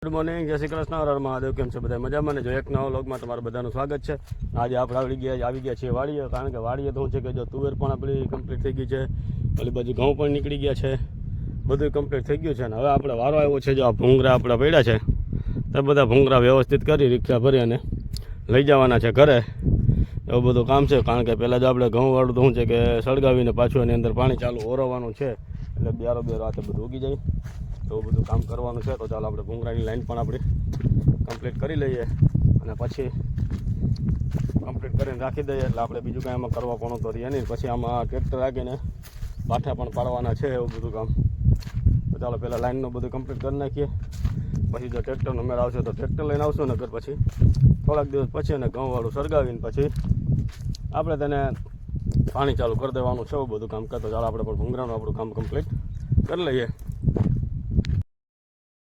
Good morning, જય શ્રી કૃષ્ણ, હર હર મહાદેવ. કેમ છે બધા મજામાં ને? જો એક નવા વ્લોગમાં તમારું બધાનું સ્વાગત છે. આજે આપણે આવી ગયા છીએ વાડીએ, કારણ કે વાડીએ તો શું છે કે જો તુવેર પણ આપણી કમ્પ્લીટ થઈ ગઈ છે, ઓલી બાજુ ઘઉં પણ નીકળી ગયા છે, બધું કમ્પ્લીટ થઈ ગયું છે. અને હવે આપણે વારો આવ્યો છે, જો આ ભૂંગરા આપણા પડ્યા છે તો બધા ભૂંગરા વ્યવસ્થિત કરી રિક્ષા ભરી અને લઈ જવાના છે ઘરે. એવું બધું કામ છે, કારણ કે પહેલાં જો આપણે ઘઉંવાળું તો શું છે કે સળગાવીને પાછું એની અંદર પાણી ચાલુ ઓરવવાનું છે, એટલે બેરો હાથે બધું ઉગી જાય. એવું બધું કામ કરવાનું છે. તો ચાલો આપણે ભૂંગરાની લાઈન પણ આપણી કમ્પ્લીટ કરી લઈએ અને પછી કમ્પ્લીટ કરીને રાખી દઈએ, એટલે આપણે બીજું કાંઈ એમાં કરવા પણ તો રહીએ નહીં. પછી આમાં ટ્રેક્ટર રાખીને પાઠા પણ પાડવાના છે, એવું બધું કામ. તો ચાલો પહેલાં લાઈનનું બધું કમ્પ્લીટ કરી નાખીએ, પછી જો ટ્રેક્ટરનો મેળ આવશે તો ટ્રેક્ટર લઈને આવશું, નકર પછી થોડાક દિવસ પછી અને ઘઉંવાળું સળગાવીને પછી આપણે તેને પાણી ચાલુ કરી દેવાનું છે, એવું બધું કામ કરતો. ચાલો આપણે પણ ભૂંગરાનું આપણું કામ કમ્પ્લીટ કરી લઈએ.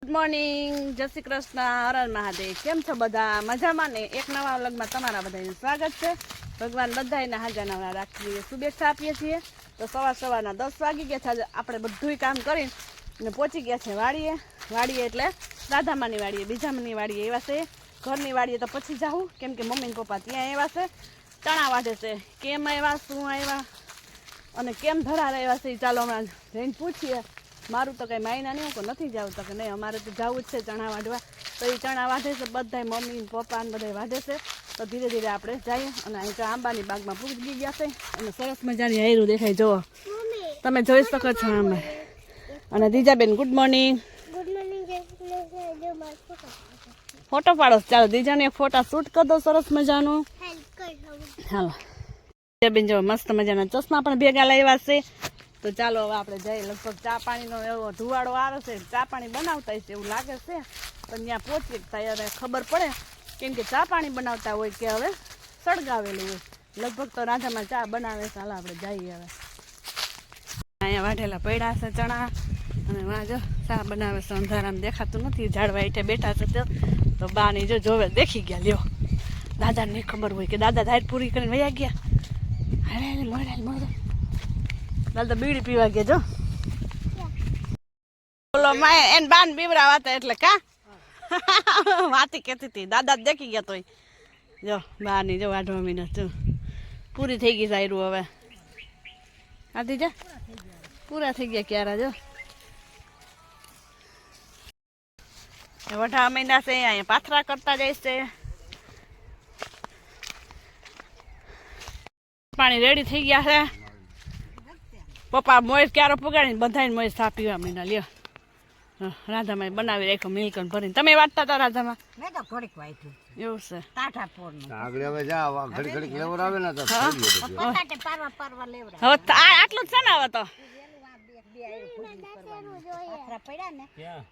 ગુડ મોર્નિંગ, જય શ્રી કૃષ્ણ, હર હર મહાદેવ. કેમ છો બધા? મજામાં ને? એક નવા વ્લોગમાં તમારા બધાનું સ્વાગત છે. ભગવાન બધાને હાજર નવરા રાખીએ શુભેચ્છા આપીએ છીએ. તો સવારના 10 વાગી ગયા છે. આજે આપણે બધું કામ કરીને પહોંચી ગયા છે વાડીએ એટલે રાધામાની વાડીએ, બીજાની વાડીએ એવા છે. ઘરની વાડીએ તો પછી જાઉં, કેમ કે મમ્મી ને પપ્પા ત્યાં એવા છે, ચણા વાઢે છે. કેમ આવ્યા, શું આવ્યા અને કેમ ધરા આવ્યા છે, ચાલો હમણાં જઈને પૂછીએ. મારું તો કંઈ માયના નહીં, હું નથી જાઉં તો કે નહીં, અમારે તો જવું જ છે ચણા વાઢવા. તો એ ચણા વાઢે છે બધા, મમ્મી પપ્પા ને બધા વાઢે છે. તો ધીરે ધીરે આપણે જઈએ. અને અહીં તો આંબાની બાગમાં પૂગી ગયા છે અને સરસ મજાની હાયરું દેખાય, જુઓ તમે જોઈ શકો છો અમે. અને દીજાબેન ગુડ મોર્નિંગ. ફોટો પાડો, ચાલો દીજાને એક ફોટા શૂટ કરી દો સરસ મજાનું. હાલો દીજાબેન જો મસ્ત મજાના ચશ્મા પણ ભેગા લાવ્યા છે. તો ચાલો હવે આપણે જઈએ. લગભગ ચા પાણીનો એવો ધુવાડો આવે છે, ચા પાણી બનાવતા છે એવું લાગે છે, પણ ત્યાં પહોંચીએ ત્યારે ખબર પડે, કેમ કે ચા પાણી બનાવતા હોય કે હવે સળગાવેલું હોય. લગભગ તો રાધામાં ચા બનાવે છે. હાલ આપણે જઈએ હવે. અહીંયા વાઢેલા પડ્યા છે ચણા, અને વાં જો ચા બનાવે છે. અંધારામાં દેખાતું નથી, ઝાડવા હેઠે બેઠા છે તો બાની જો જોવે દેખી ગયા. લ્યો, દાદાને નહીં ખબર હોય કે દાદા ધાર પૂરી કરીને વયા ગયા. હાલે મોડા દાદા બીડી પીવા ગયા. જો બોલો માય એને બાન બીવડા હતા એટલે કા વાતી કેતી હતી, દાદા દેખી ગયા. તોય જો બાની જો વાઢવા મીના જો પૂરી થઈ ગઈ સાયરું. હવે આથી જા પૂરા થઈ ગયા ક્યારા. જો વઢા મહિના છે, અહીંયા પાથરા કરતા જાય છે. પાણી રેડી થઈ ગયા છે. પપ્પા મોય ક્યારો પગાડીને બધાને મોય ચા પીવા મીના. લ્યો રાધામાં બનાવી રાખ્યો મિલ્કન ભરીને. તમે વાટતા હતા રાધામાં? મેં તો ઘડીક વાટ્યું. એવું છે ટાટા પોરનું. આગળ હવે જા ઘડી ઘડી લેવર આવે ને તો પતાટે પારવા લેવર. હવે આટલું જ છે ને. હવે તો પાથરા પડ્યા ને ક્યાં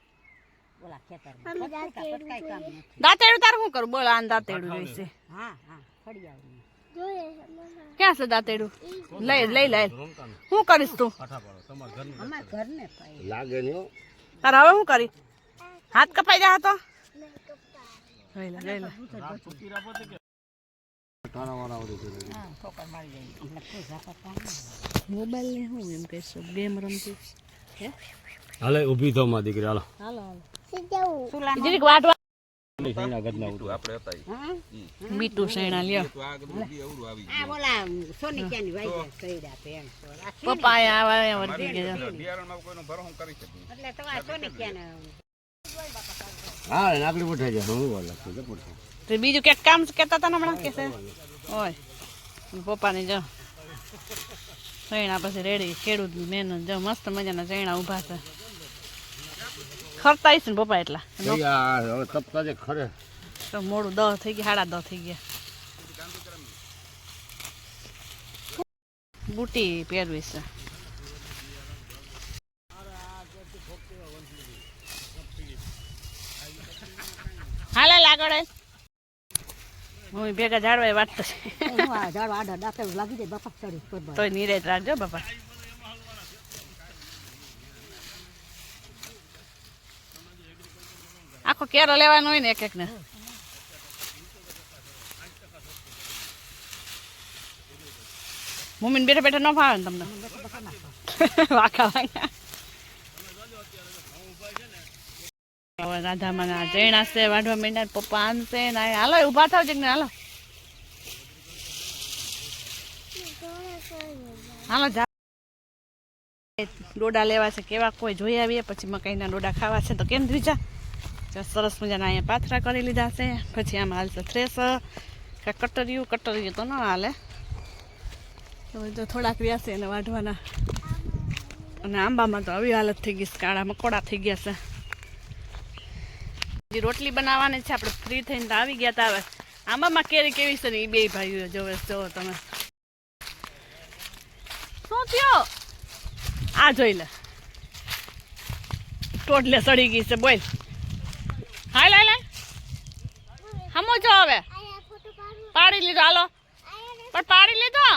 બોલા ખેતરમાં પટકાઈ કામ ને દાંતેડું તાર શું કરું? બોલ આન દાંતેડું જોઈશે. હા ફળી આવ ક્યાં છે દાંતેડું? લઈ શું કરીશ તું? લાગે ને તારે હવે શું કરી? હાથ કપાઈ જાય તો મોબાઈલ ને હું એમ કહીશું ગેમ રમતી હાલે ઊભી થો માં દીકરી. હાલો વાટવા મીઠું સૈણા લ્યો. પપ્પા બીજું ક્યાંક કામ કેતા હતા ને હમણાં કે છે હોય પપ્પા ને. જો સૈણા પછી રેડી ખેડૂત ની મહેનત. જો મસ્ત મજાના સૈણા ઉભા છે. ખરતા છે ને પપ્પા એટલા ખરે તો મોડું 10 થઈ ગયા, 10:30 થઈ ગયા. બુટી પહેરવી છે. હાલે લાગડે હું ભેગા ઝાડવા વાટતો તો નીરેજ રાખજો બાપા. આખો કેરો લેવાનો હોય ને એક ને. મમ્મીને બેઠા બેઠા ન ફાવે ને તમને વાંકા વાંકા. હવે રાધામાના જૈણા છે વાઢવા માંડ્યા, પપ્પા આનશે ને હાલો ઊભા થાવ જઈને હાલો હાલો જા ડોડા લેવા છે કેવા કોઈ જોઈ આવીએ પછી મકાઈના ડોડા ખાવા છે તો કેમ દ્રીજા સરસ મજાના અહીંયા પાથરા કરી લીધા છે પછી આમાં હાલશે થ્રેસર કટરિયું તો ન હાલે તો થોડાક રહ્યા છે એને વાઢવાના અને આંબામાં તો આવી હાલત થઈ ગઈ કાળા મકોડા થઈ ગયા છે રોટલી બનાવવાની છે આપણે ફ્રી થઈને તો આવી ગયા તા હવે આંબામાં કેરી કેવી છે ને એ બે ભાઈઓ જોવે જોવો તમે શું થયો આ જોઈ લે ટોટલે સડી ગઈ છે બોલ હાલ હાલ હમો જો હવે પાડી લીધો હાલો પણ પાડી લીધો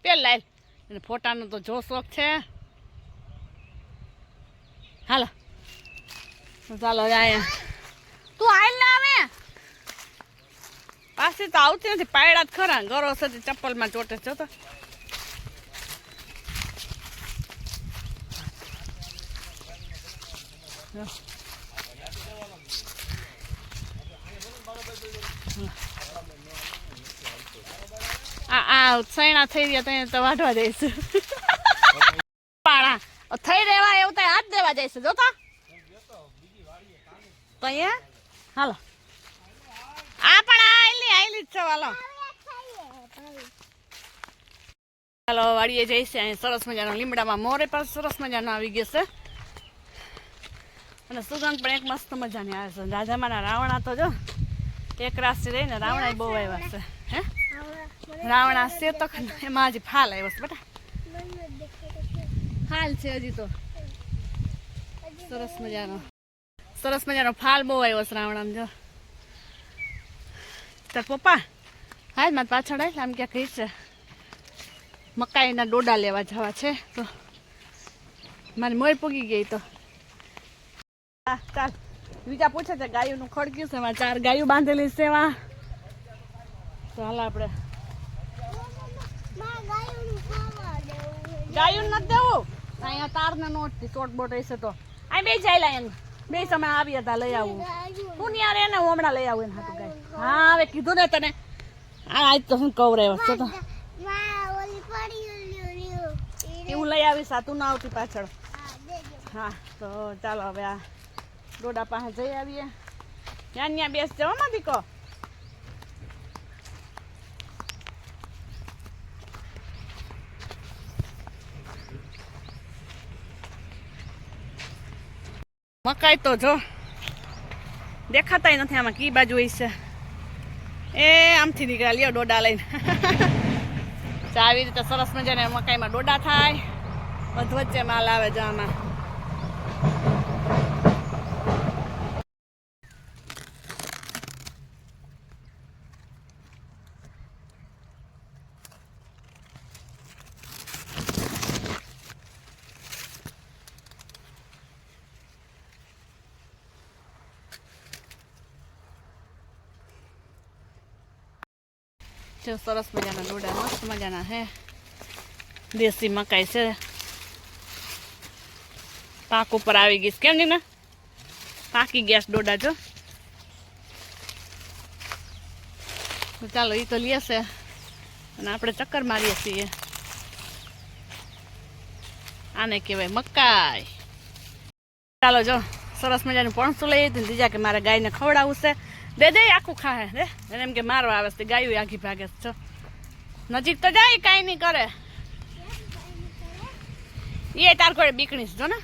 પેલ લાલ એને ફોટાનો તો જો શોખ છે હાલો ચાલો અહીંયા તું હાલ ના આવે પાસે તો આવતી નથી પાયડા જ ખરા ગરો સાથે ચપ્પલમાં ચોટે છો તો આ સૈણા થઈ ગયા ત્યાં તો વાઢવા જઈશું પાણા થઈ રહેવા એવું તો હાથ દેવા જઈશું જોતા તો અહીંયા હાલો આ પણ આયલી જ છે હાલો ચાલો વાડીએ જઈશે અહીં સરસ મજાનો લીમડામાં મોરે પાસે સરસ મજાનો આવી ગયો છે અને સુગંધ પણ એક મસ્ત મજાની આવે છે રાજામાના રાવણા તો જો એક રાશિ રહીને રાવણા બહુ આવ્યા છે હે રાવણા છે તો એમાં હજી ફાલ આવ્યો છે બેટા ફાલ છે હજી તો સરસ મજાનો ફાલ બહુ આવ્યો છે રાવણામાં જો તાર પપ્પા હા મારે પાછળ આવી આમ ક્યાં કહી છે મકાઈના ડોડા લેવા જવા છે તો મારી મોર પૂગી ગઈ તો હા ચાલ બીજા પૂછે છે ગાયોનું ખડક્યું છે એમાં 4 ગાયો બાંધેલી છે એમાં તો હાલ આપણે ગાયું નથી દેવું અહીંયા તારને નોટથી શોર્ટ બોટ હશે તો આ બે ચાલ્યા એમ બે સમય આવ્યા હતા લઈ આવું તું ને યાર એને હું હમણાં લઈ આવું એને હાટું ગાય હા હવે કીધું ને તને આજ તો શું કવરાયો છે તો હું લઈ આવીશ આ તું ના આવતી પાછળ હા તો ચાલો હવે આ ડોડા પાસે જઈ આવીએ ત્યાં બેસ જવામાં દીકો મકાઈ તો જો દેખાતાય નથી આમાં કી બાજુ હોય છે એ આમથી નીકળ્યા લ્યો ડોડા લઈને આવી રીતે સરસ મજાને મકાઈમાં ડોડા થાય વચ્ચે માલ આવે જો આમાં સરસ મજાના ડોડા મસ્ત મજાના હે દેશી મકાઈ છે પાક ઉપર આવી ગઈ કેમ ને પાકી ગયા ડોડા જો ચાલો એ તો લે છે અને આપણે ચક્કર મારીએ છીએ આને કહેવાય મકાઈ ચાલો જો સરસ મજાનું પણસું લઈ હતી બીજા કે મારે ગાયને ખવડાવવું છે દે આખું ખાહે દે એને એમ કે મારવા આવે છે ગાયું આખી ભાગે છો નજીક તો જાય કાંઈ નહીં કરે એ તાર કોઈ બીકણીશ જો ને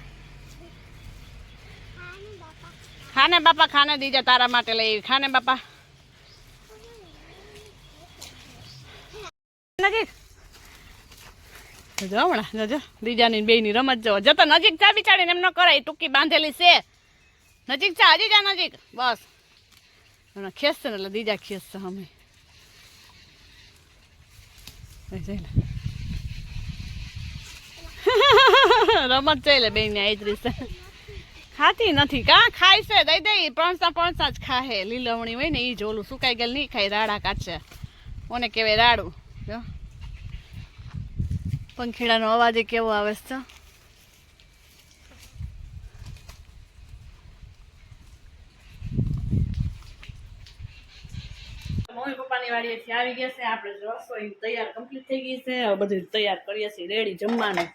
ખાને બાપા ખાને દીજા તારા માટે લઈ ખાને બાપા નજીક જો હમણાં જો દીજાની બેયની રમત જો જતો નજીક ચા બિચાડીને એમ ન કરાય ટૂંકી બાંધેલી છે નજીક ચા હજી જા નજીક બસ ખેંચશે ને એટલે દીજા ખેંચશે અમે રમત ચાલે બે ને આઈતરી છે ખાતી નથી કા ખાય છે દઈ દઈ પણસા જ ખાહે લીલવણી હોય ને એ જ ઓલું સુકાઈ ગયેલ નહીં ખાય રાડા કાઢશે કોને કહેવાય રાડું જો પંખીડાનો અવાજ કેવો આવે છે વાડીએથી આવી ગયા છે. આપણે રસોઈ તૈયાર કમ્પ્લીટ થઈ ગઈ છે. હવે બધું તૈયાર કરીએ છીએ, રેડી જમવાનું.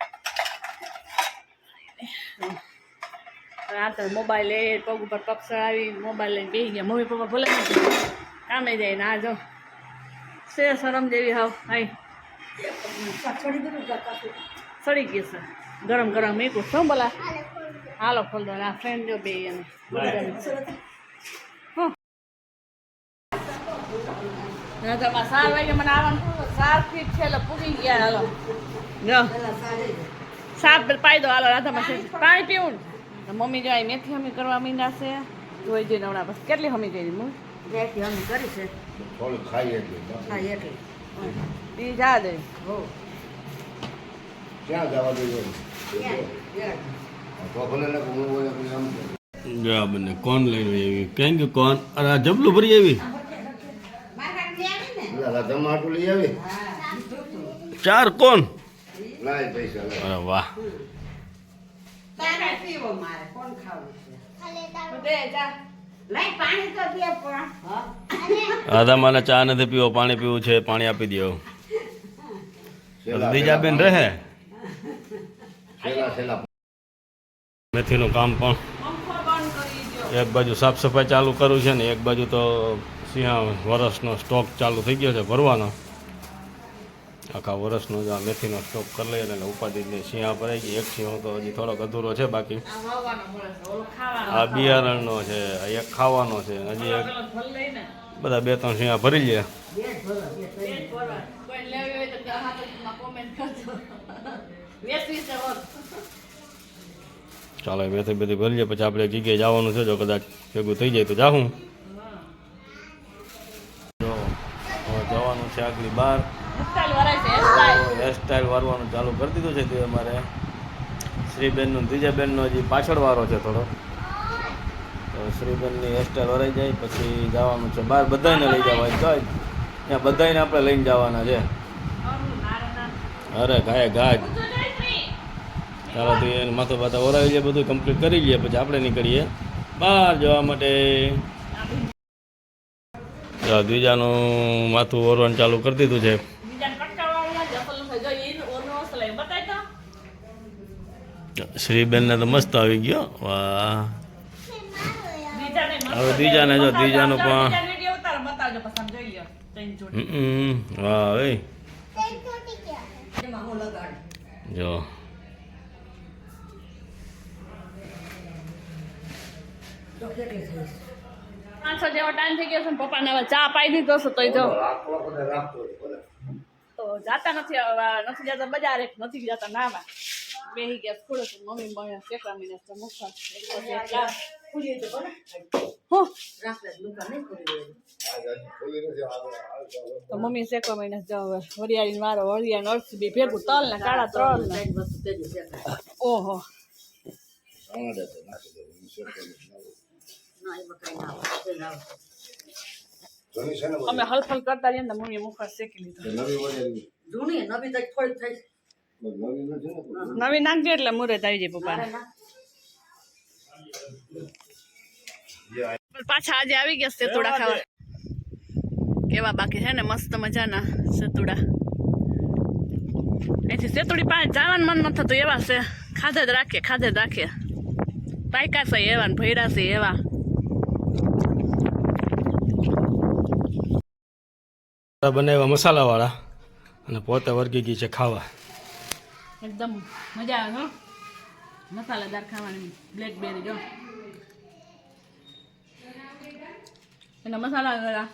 આ તો મોબાઈલ એ પગ ઉપર પગ ચડાવી મોબાઈલ લઈને બેસી ગયા. મમ્મી પપ્પા ભલે નથી કામે જાય ને આ જો છે શરમ જેવી હાવ હાઈ સડી ગઈ છે. ગરમ ગરમ મીઠું શું બોલા હાલો ખોલ દો. આ ફ્રેન્ડ જો બે એને તમારે 4 વાગે મને આવવાનું 4 થી છે એટલે પૂગી ગયા. હાલો જો સાપ પાઈ દો. હાલો રાધામાં પાણી પીવું ને મમ્મી જો મેથી હમી કરવા માંડ્યા છે. જોઈ જઈને હમણાં બસ કેટલી હમી ગઈ હું મેથી હમી કરી છે થોડું ખાઈ એટલું એ જા દે ક્યાં જવા દેજો તો ભલે ને હું હોય આમ જા બંને કોણ લઈને આવી કેમ કે કોણ અરે આ જબલું ભરી આવી ટમાટું લઈ આવી 4 કોણ લાય પૈસા લાય અરે વાહ રાધા મને ચા નથી પીવો પાણી પીવું છે પાણી આપી દો. બીજા બેન રહે છેલ્લા મેથીનું કામ પણ એક બાજુ સાફ સફાઈ ચાલુ કરવું છે ને એક બાજુ તો સિંહા વરસનો સ્ટોક ચાલુ થઈ ગયો છે ભરવાનો. આખા વરસનો જ આ મેથીનો સ્ટોક કરી લઈએ એટલે ઉપાધિ સિંહા ભરાઈ ગઈ. એક સિંહો તો હજી થોડોક અધૂરો છે બાકી. આ બિયારણનો છે આ એક ખાવાનો છે હજી એક બધા 2-3 સિંહા ભરી લે. ચાલો મેથી બધી ભરી લે પછી આપણે જગ્યાએ જવાનું છે. જો કદાચ ભેગું થઈ જાય તો જાઉં. જો હવે જવાનું છે આગળ બહાર. હેરસ્ટાઈલ વારવાનું ચાલુ કરી દીધું છે. તે અમારે શ્રીબેનનો ત્રીજાબેનનો હજી પાછળ વારો છે થોડો. તો શ્રીબેનની હેરસ્ટાઈલ વરાઈ જાય પછી જવાનું છે બહાર. બધાને લઈ જવા તો ત્યાં બધાને આપણે લઈને જવાના છે. અરે ગાય ગાય ચાલો તો એને માથું બાથા ઓરાવી લઈએ બધું કમ્પ્લીટ કરી લઈએ પછી આપણે નીકળીએ બહાર જવા માટે. દ્વિજાનું માથું ઓરવાનું ચાલુ કરી દીધું છે. શ્રીબેનને તો મસ્ત આવી ગયો. વાહ હવે દ્વિજાને જો દ્વિજાનું પણ વાહ ભાઈ જો 5 જેવો ટાઈમ થઈ ગયો છે ને પપ્પાને હવે ચા પાઈ દીધો છે તો જો તો જાતા નથી નથી જતા બજાર નથી જતા નાવા બેહી ગયા થોડો મમ્મી મને શેકવા મીને તો મુખા તો મમ્મી શેકવા મીને જાવ વરિયાળી મારો વરિયાળ અર્થ બી ભેગું તલ ને કાળા 3 ઓહો અમે હલફલ કરતા રહીએ ને મમ્મી મુખા શેકી લીધો. નવી નાખજે એટલે મુરત આવી જાય પપ્પા. પાછા આજે આવી ગયા સેતુડા ખાવા. કેવા બાકી છે ને મસ્ત મજાના સેતુડા. અહીંથી સેતુડી પાસે જવાનું મન ન થતું એવા છે. ખાધે જ રાખીએ પાયકા છે એવા ને ભૈડા છે એવા. બનાવ્યા મસાલાવાળા અને પોતે વર્ગી ગઈ છે ખાવા. એકદમ મજા આવે મસાલાદાર ખાવાની. બ્લેકબેરી જો એના મસાલા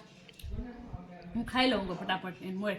હું ખાઈ લઉં ફટાફટ એને મોય